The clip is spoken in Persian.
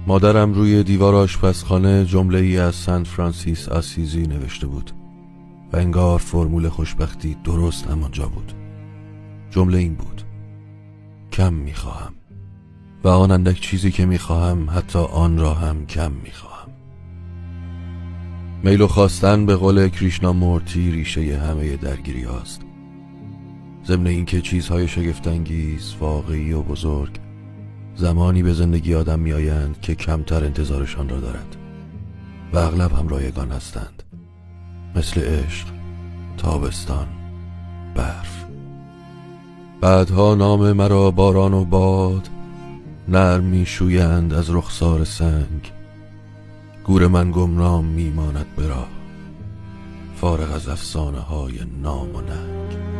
مادرم روی دیوار آشپزخانه جمله ای از سنت فرانسیس آسیزی نوشته بود و انگار فرمول خوشبختی درست همانجا بود. جمله این بود: کم میخواهم و آن اندک چیزی که میخواهم حتی آن را هم کم میخواهم. میل و خواستن به قول کریشنا مورتی ریشه همه درگیری هاست. ضمن اینکه چیزهای شگفت‌انگیز، واقعی و بزرگ زمانی به زندگی آدم میآیند که کمتر انتظارشان را دارد و اغلب هم رایگان هستند، مثل عشق، تابستان، برف. بعدها نام مرا باران و باد نرم میشویند از رخسار سنگ. گور من گمنام میماند به راه، فارغ از افسانه های نام و ننگ.